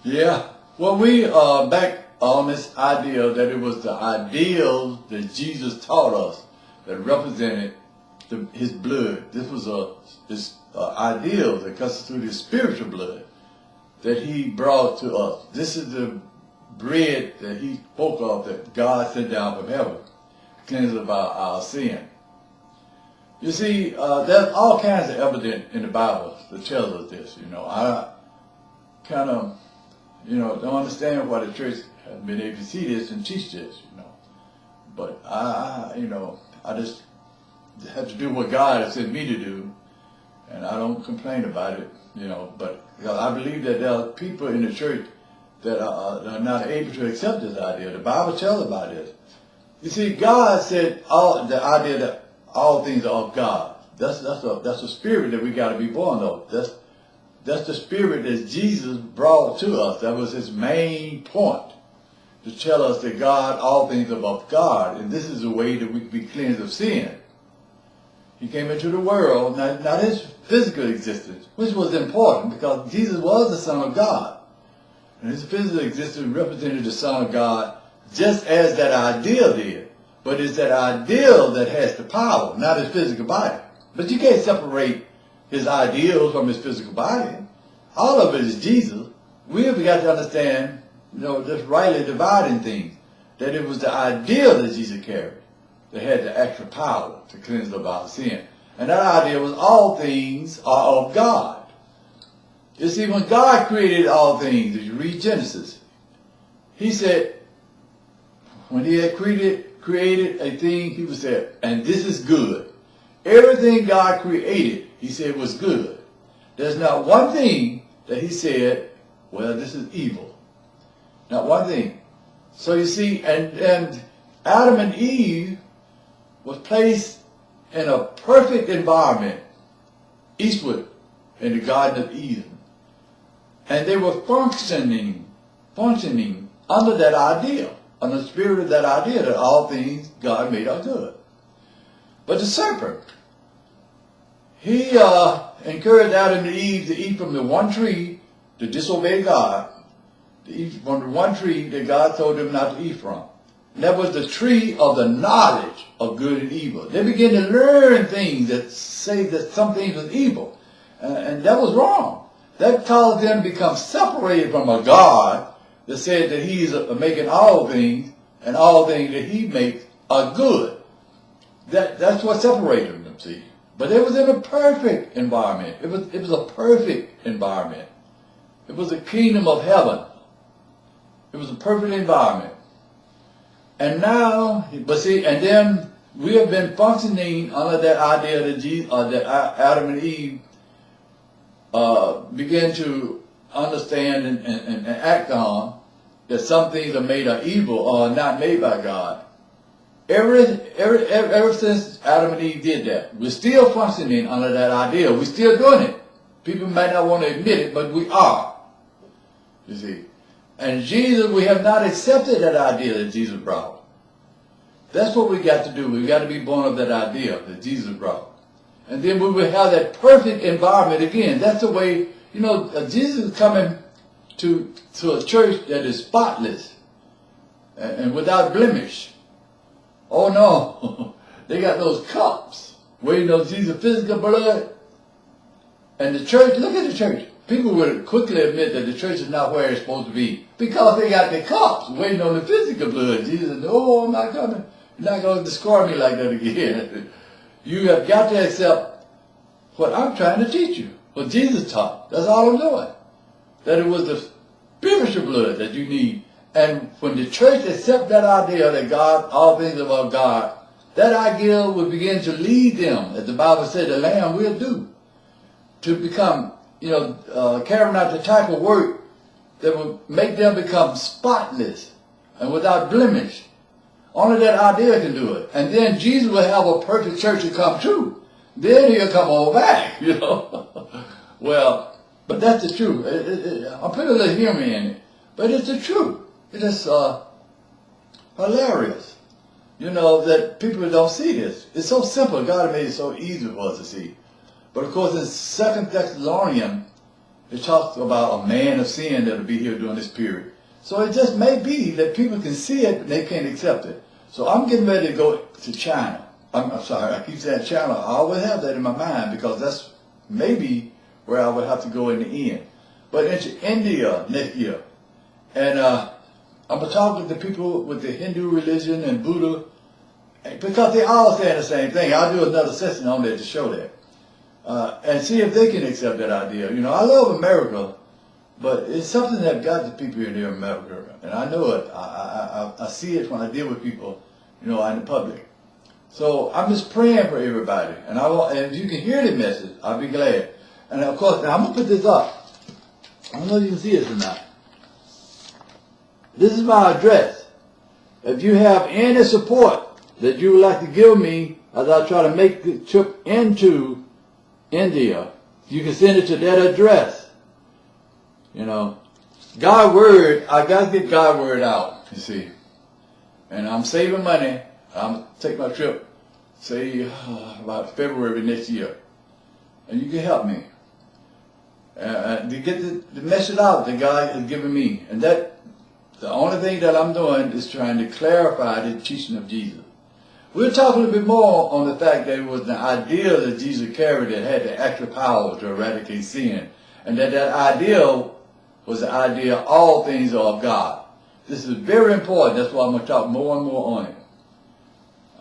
Yeah. Well, we are back on this idea that it was the ideals that Jesus taught us that represented his blood. This was this ideal that comes through the spiritual blood that he brought to us. This is the bread that he spoke of that God sent down from heaven, cleanse of our sin. You see, there's all kinds of evidence in the Bible that tells us this. I kind of, don't understand why the church has been able to see this and teach this. But I just have to do what God has sent me to do, and I don't complain about it. But I believe that there are people in the church that are not able to accept this idea. The Bible tells about this. You see, God said the idea that all things are of God. That's a spirit that we got to be born of. That's the spirit that Jesus brought to us. That was his main point, to tell us that all things are of God, and this is the way that we can be cleansed of sin. He came into the world, not his physical existence, which was important because Jesus was the Son of God. And his physical existence represented the Son of God just as that ideal did. But it's that ideal that has the power, not his physical body. But you can't separate his ideals from his physical body. All of it is Jesus. We have got to understand, just rightly dividing things, that it was the ideal that Jesus carried that had the actual power to cleanse us of our sin. And that idea was all things are of God. You see, when God created all things, if you read Genesis, he said, when he had created a thing, he would say, and this is good. Everything God created, he said, was good. There's not one thing that he said, well, this is evil. Not one thing. So you see, and Adam and Eve was placed in a perfect environment eastward in the Garden of Eden. And they were functioning under that idea, under the spirit of that idea that all things God made are good. But the serpent, he encouraged Adam and Eve to eat from the one tree, to disobey God, to eat from the one tree that God told them not to eat from. And that was the tree of the knowledge of good and evil. They began to learn things that say that some things was evil. And that was wrong. That caused them to become separated from a God that said that he's making all things, and all things that he makes are good. That's what separated them, see. But it was in a perfect environment. It was a perfect environment. It was a kingdom of heaven. It was a perfect environment. And now, but see, and then we have been functioning under that idea that Adam and Eve began to understand and act on, that some things are made of evil or are not made by God. Ever since Adam and Eve did that, we're still functioning under that idea. We're still doing it. People might not want to admit it, but we are. You see. And Jesus, we have not accepted that idea that Jesus brought. That's what we got to do. We've got to be born of that idea that Jesus brought. And then we will have that perfect environment again. That's the way, Jesus is coming to a church that is spotless and without blemish. Oh no, they got those cups where Jesus' physical blood. And the church, look at the church. People will quickly admit that the church is not where it's supposed to be because they got the cups waiting on the physical blood. Jesus said, oh, I'm not coming. You're not going to destroy me like that again. You have got to accept what I'm trying to teach you, what Jesus taught. That's all I'm doing. That it was the spiritual blood that you need. And when the church accepts that idea that God, all things are of God, that idea will begin to lead them, as the Bible said, the Lamb will do, to become, carrying out the type of work that will make them become spotless and without blemish. Only that idea can do it. And then Jesus will have a perfect church to come true. Then he'll come on back, Well, but that's the truth. I'm putting a little humor in it. But it's the truth. It is hilarious, that people don't see this. It's so simple. God made it so easy for us to see. But of course, in 2 Thessalonians, It talks about a man of sin that'll be here during this period. So it just may be that people can see it, but they can't accept it. So I'm getting ready to go to China. I'm sorry, I keep saying China. I always have that in my mind because that's maybe where I would have to go in the end. But into India next year. And I'm going to talk with the people with the Hindu religion and Buddha, because they all saying the same thing. I'll do another session on that to show that. And see if they can accept that idea. You know, I love America, but it's something that got the people in there in America. And I know it. I see it when I deal with people, you know, in the public. So I'm just praying for everybody. And and if you can hear the message, I'll be glad. And of course, now I'm going to put this up. I don't know if you can see this or not. This is my address. If you have any support that you would like to give me as I try to make the trip into India, you can send it to that address. You know, God's word, I got to get God's word out, you see. And I'm saving money. I'm going to take my trip, say, about February next year. And you can help me. To get the message out that God has given me. And that, the only thing that I'm doing is trying to clarify the teaching of Jesus. We're talking a little bit more on the fact that it was the idea that Jesus carried that had the actual power to eradicate sin. And that idea was the idea all things are of God. This is very important. That's why I'm going to talk more and more on it.